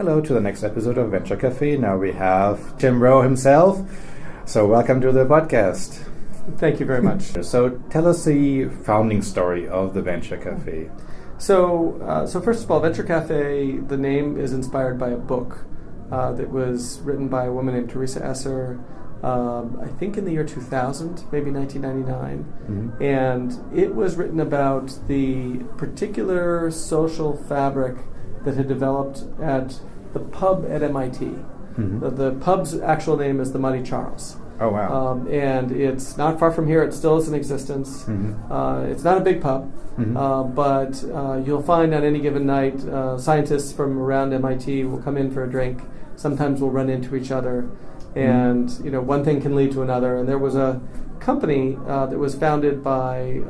Hello to the next episode of Venture Café. Now we have Tim Rowe himself. So welcome to the podcast. Thank you very much. So tell us the founding story of the Venture Café. So first of all, Venture Café, the name is inspired by a book that was written by a woman named Teresa Esser, I think in the year 2000, maybe 1999. Mm-hmm. And it was written about the particular social fabric that had developed at the pub at MIT. Mm-hmm. The pub's actual name is the Muddy Charles. Oh, wow. And it's not far from here. It still is in existence. Mm-hmm. It's not a big pub, mm-hmm. But you'll find on any given night scientists from around MIT will come in for a drink. Sometimes we'll run into each other, and mm-hmm. One thing can lead to another. And there was a company that was founded by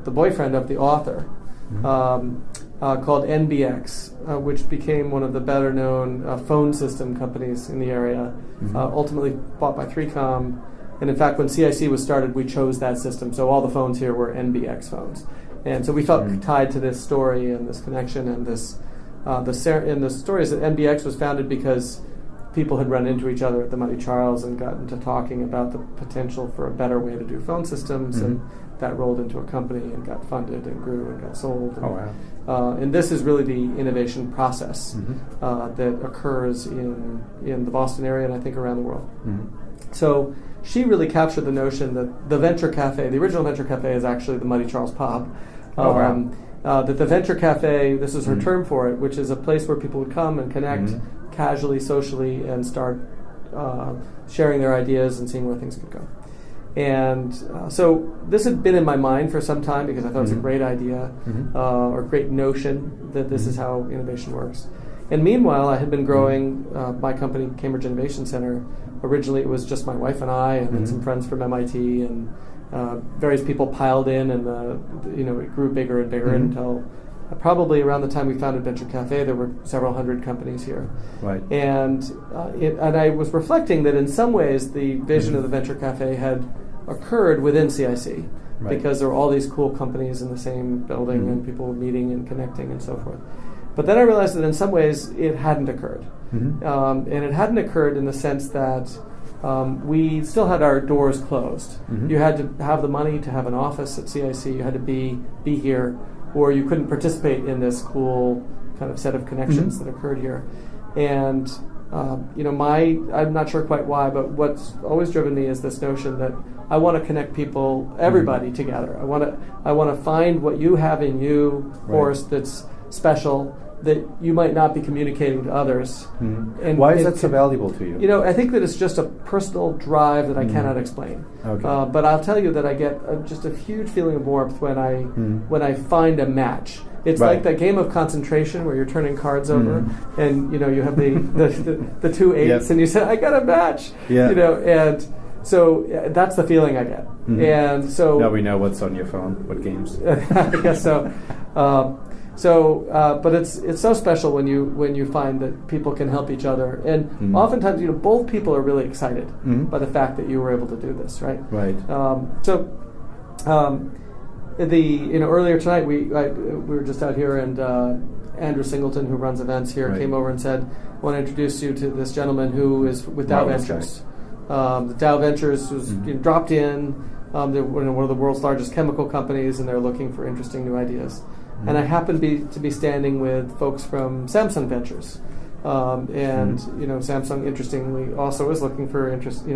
the boyfriend of the author, mm-hmm. Called NBX, which became one of the better-known phone system companies in the area, mm-hmm. Ultimately bought by 3Com. And in fact, when CIC was started, we chose that system. So all the phones here were NBX phones. And so we felt mm-hmm. tied to this story and this connection. And the story is that NBX was founded because people had run into each other at the Muddy Charles and gotten to talking about the potential for a better way to do phone systems. Mm-hmm. And that rolled into a company and got funded and grew and got sold. And, oh, wow. And this is really the innovation process mm-hmm. That occurs in the Boston area and I think around the world. Mm-hmm. So she really captured the notion that the Venture Café, the original Venture Café is actually the Muddy Charles pub. That the Venture Café, this is her mm-hmm. term for it, which is a place where people would come and connect mm-hmm. casually, socially, and start sharing their ideas and seeing where things could go. And so this had been in my mind for some time because I thought mm-hmm. it was a great idea mm-hmm. Or great notion that this mm-hmm. is how innovation works. And meanwhile, I had been growing my company, Cambridge Innovation Center. Originally, it was just my wife and I, and mm-hmm. then some friends from MIT, and various people piled in, and it grew bigger and bigger mm-hmm. until probably around the time we founded Venture Café, there were several hundred companies here. Right. And I was reflecting that in some ways the vision mm-hmm. of the Venture Café had occurred within CIC right. because there were all these cool companies in the same building mm-hmm. and people meeting and connecting and so forth. But then I realized that in some ways it hadn't occurred. Mm-hmm. And it hadn't occurred in the sense that we still had our doors closed. Mm-hmm. You had to have the money to have an office at CIC. You had to be here, or you couldn't participate in this cool kind of set of connections mm-hmm. that occurred here. And I'm not sure quite why, but what's always driven me is this notion that I want to connect people, everybody mm-hmm. together. I want to find what you have in you, Horst, right. that's special, that you might not be communicating to others. Mm-hmm. And why is that so valuable to you? I think that it's just a personal drive that I mm-hmm. cannot explain. Okay. But I'll tell you that I get just a huge feeling of warmth when I find a match. It's right. like that game of concentration where you're turning cards over, mm-hmm. and you have the 2 eights, yep. and you say, "I got a match," yeah. and so that's the feeling I get. Mm-hmm. And so now we know what's on your phone, what games. I guess so. But it's so special when you find that people can help each other, and mm-hmm. oftentimes both people are really excited mm-hmm. by the fact that you were able to do this, right? Right. Earlier tonight we were just out here, and Andrew Singleton, who runs events here, right. came over and said, "I want to introduce you to this gentleman who is with Dow Ventures." The Dow Ventures was mm-hmm. dropped in. They're one of the world's largest chemical companies, and they're looking for interesting new ideas. Mm-hmm. And I happen to be standing with folks from Samsung Ventures, and mm-hmm. Samsung, interestingly, also is looking for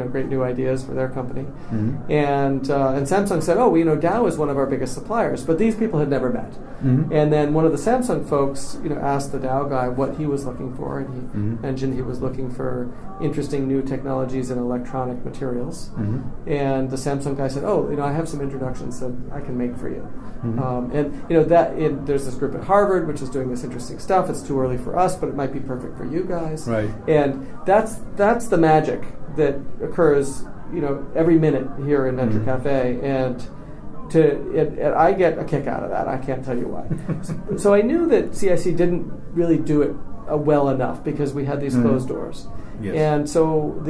great new ideas for their company. Mm-hmm. And Samsung said, "Oh, Dow is one of our biggest suppliers," but these people had never met. Mm-hmm. And then one of the Samsung folks, asked the Dow guy what he was looking for, and he mm-hmm. mentioned he was looking for interesting new technologies in electronic materials. Mm-hmm. And the Samsung guy said, "Oh, I have some introductions that I can make for you." Mm-hmm. There's this group at Harvard which is doing this interesting stuff. It's too early for us, but it might be perfect for you guys. Right. And that's the magic that occurs, every minute here in Venture mm-hmm. Café, and I get a kick out of that. I can't tell you why. So I knew that CIC didn't really do it well enough because we had these mm-hmm. closed doors. Yes. And so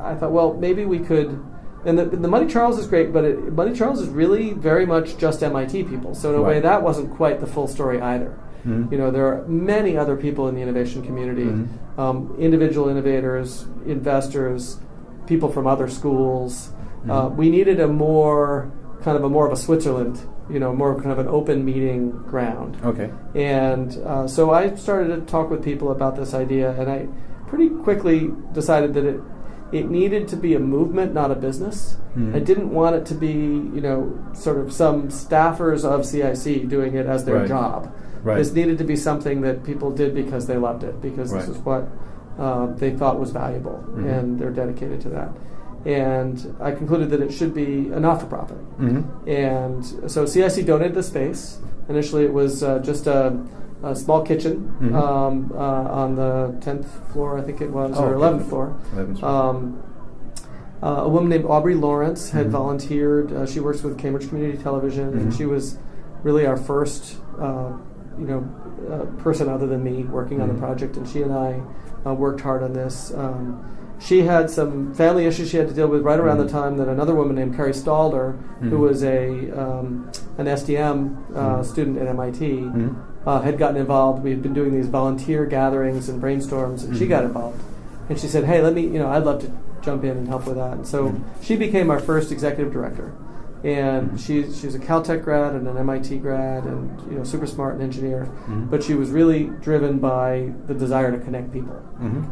I thought, well, maybe we could. And the Muddy Charles is great, but Muddy Charles is really very much just MIT people. So in a right. way, that wasn't quite the full story either. You know, there are many other people in the innovation community, individual innovators, investors, people from other schools. We needed a more of a Switzerland, you know, more kind of an open meeting ground. Okay. And so I started to talk with people about this idea, and I pretty quickly decided that it needed to be a movement, not a business. I didn't want it to be, you know, sort of some staffers of CIC doing it as their job. Right. This needed to be something that people did because they loved it, because this is what they thought was valuable, and they're dedicated to that. And I concluded that it should be a not-for-profit. And so CIC donated the space. Initially it was just a small kitchen on the 10th floor, I think it was, or 11th floor. 11th floor. A woman named Aubrey Lawrence had volunteered. She works with Cambridge Community Television, and she was really our first person other than me working on the project, and she and I worked hard on this. She had some family issues she had to deal with right around the time that another woman named Carrie Stalder, who was an SDM student at MIT, had gotten involved. We had been doing these volunteer gatherings and brainstorms, and she got involved. And she said, "Hey, I'd love to jump in and help with that." And so she became our first executive director. And she's a Caltech grad and an MIT grad, and, you know, super smart and engineer. But she was really driven by the desire to connect people.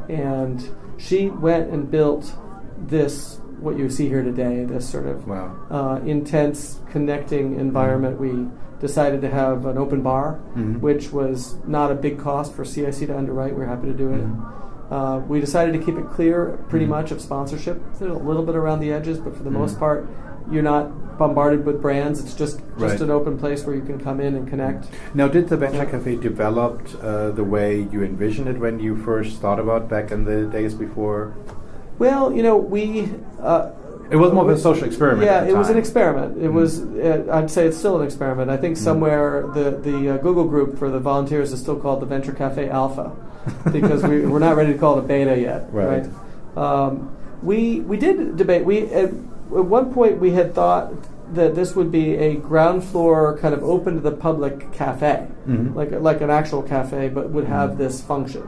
And she went and built this, what you see here today, this sort of intense connecting environment. We decided to have an open bar, which was not a big cost for CIC to underwrite. We were happy to do it. We decided to keep it clear pretty much of sponsorship. There's a little bit around the edges, but for the most part, you're not bombarded with brands. It's just an open place where you can come in and connect. Now, did the Venture Café develop the way you envisioned it when you first thought about back in the days before? Well, you know, we... it was more of a social experiment. Yeah, it was an experiment. It was. I'd say it's still an experiment. I think somewhere the Google group for the volunteers is still called the Venture Café Alpha, because we're not ready to call it a beta yet. Right. We did debate. At one point we had thought that this would be a ground floor kind of open to the public cafe, like an actual cafe, but would have this function.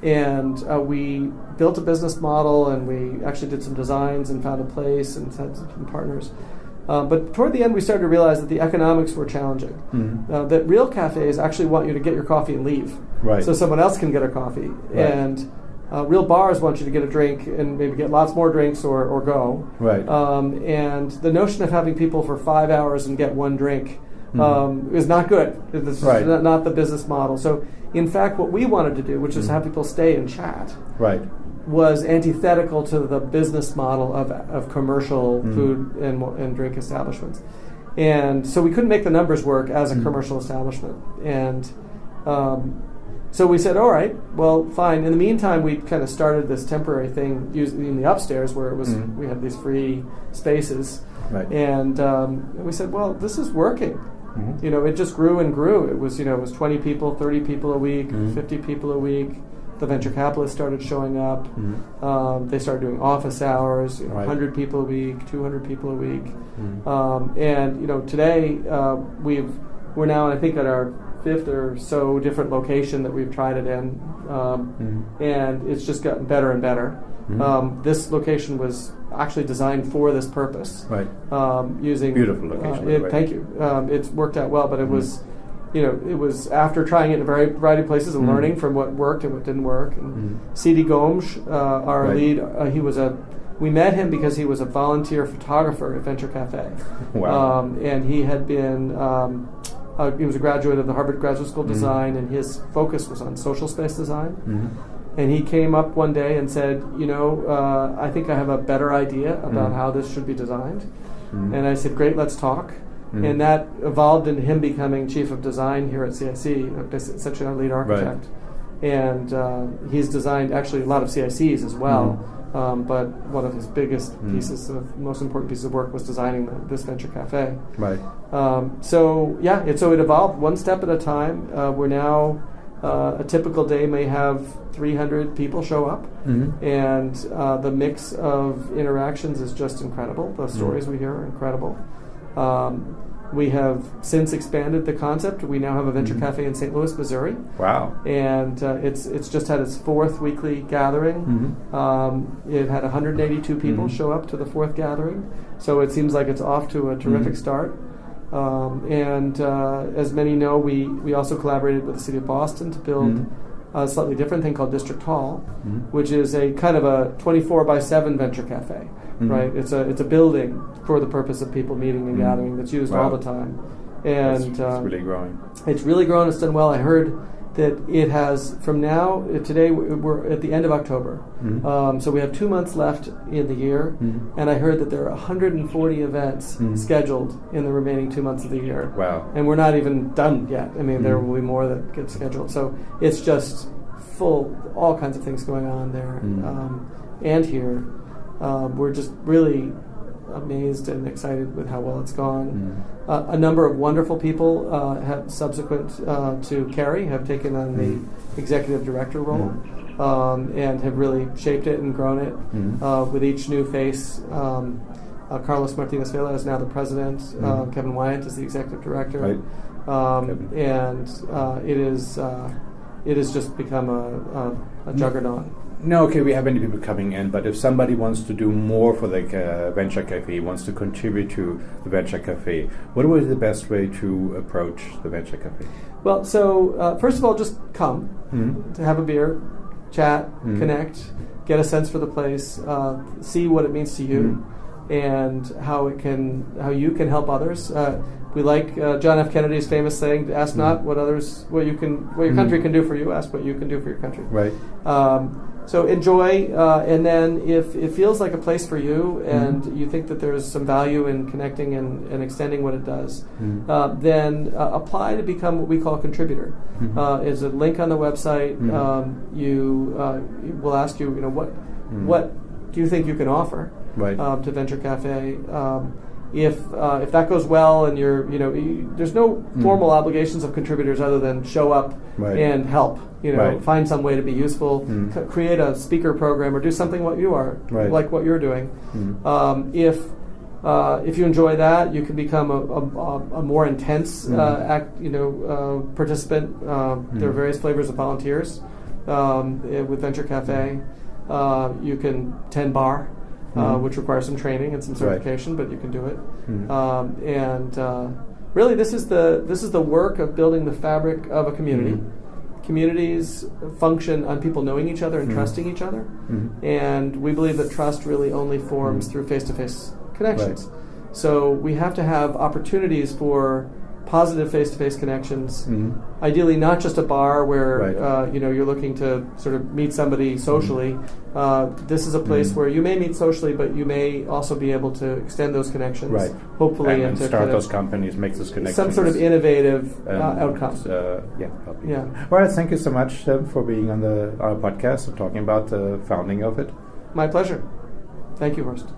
And we built a business model, and we actually did some designs and found a place and had some partners. But toward the end, we started to realize that the economics were challenging. That real cafes actually want you to get your coffee and leave, so someone else can get a coffee. And real bars want you to get a drink and maybe get lots more drinks or go. And the notion of having people for 5 hours and get one drink is not good. It's not the business model. So, in fact, what we wanted to do, which is have people stay and chat, was antithetical to the business model of commercial food and drink establishments. And so we couldn't make the numbers work as a commercial establishment. And so we said, all right, well, fine. In the meantime, we kind of started this temporary thing using the upstairs where it was we had these free spaces. And we said, well, this is working. You know, it just grew and grew. It was 20 people, 30 people a week, 50 people a week. The venture capitalists started showing up. They started doing office hours, 100 people a week, 200 people a week. And, you know, today we're now, I think, at our 5th or so different location that we've tried it in. And it's just gotten better and better. This location was actually designed for this purpose. Using beautiful location. Thank you. It's worked out well, but it was, you know, it was after trying it in a variety of places and learning from what worked and what didn't work. And C.D. Gomes, our lead, we met him because he was a volunteer photographer at Venture Café. And he had been. He was a graduate of the Harvard Graduate School of Design, and his focus was on social space design. And he came up one day and said, you know, I think I have a better idea about how this should be designed. And I said, great, let's talk. And that evolved into him becoming chief of design here at CIC, essentially our lead architect. And he's designed actually a lot of CICs as well. But one of his biggest most important pieces of work was designing this Venture Café. So it evolved one step at a time. We're now, a typical day may have 300 people show up, and the mix of interactions is just incredible. The stories we hear are incredible. We have since expanded the concept. We now have a Venture Cafe in St. Louis, Missouri. Wow. And it's just had its 4th weekly gathering. It had 182 people show up to the 4th gathering. So it seems like it's off to a terrific start. And as many know, we also collaborated with the city of Boston to build a slightly different thing called District Hall, which is a kind of a 24/7 Venture Cafe. Right, it's a building for the purpose of people meeting and gathering that's used all the time, and it's really growing. It's really grown. It's done well. I heard that it has from now today we're at the end of October, so we have 2 months left in the year, and I heard that there are 140 events scheduled in the remaining 2 months of the year. Wow! And we're not even done yet. I mean, there will be more that get scheduled. So it's just full, all kinds of things going on there, and here. We're just really amazed and excited with how well it's gone. A number of wonderful people have subsequent to Carrie have taken on the executive director role and have really shaped it and grown it with each new face. Carlos Martinez Vela is now the president. Kevin Wyant is the executive director. Right. And it has just become a juggernaut. No, okay, we have many people coming in, but if somebody wants to do more for the Venture Cafe, wants to contribute to the Venture Cafe, what would be the best way to approach the Venture Cafe? Well, so first of all, just come to have a beer, chat, connect, get a sense for the place, see what it means to you, and how you can help others. We like John F. Kennedy's famous saying: "Ask not what your country can do for you. Ask what you can do for your country." Right. So enjoy, and then if it feels like a place for you, and you think that there's some value in connecting and extending what it does, then apply to become what we call a contributor. There's a link on the website. We'll ask you, what do you think you can offer to Venture Cafe? If that goes well, and there's no formal obligations of contributors other than show up and help. Find some way to be useful. Create a speaker program or do something like what you're doing. If you enjoy that, you can become a more intense participant. There are various flavors of volunteers with Venture Cafe. You can tend bar. Which requires some training and some certification, but you can do it. Really, this is the work of building the fabric of a community. Communities function on people knowing each other and trusting each other, and we believe that trust really only forms through face-to-face connections. So we have to have opportunities for positive face-to-face connections. Ideally, not just a bar where you're looking to sort of meet somebody socially. This is a place where you may meet socially, but you may also be able to extend those connections. Hopefully, and start those companies, make those connections. Some sort of innovative outcome. Well, thank you so much for being on our podcast and talking about the founding of it. My pleasure. Thank you, Horst.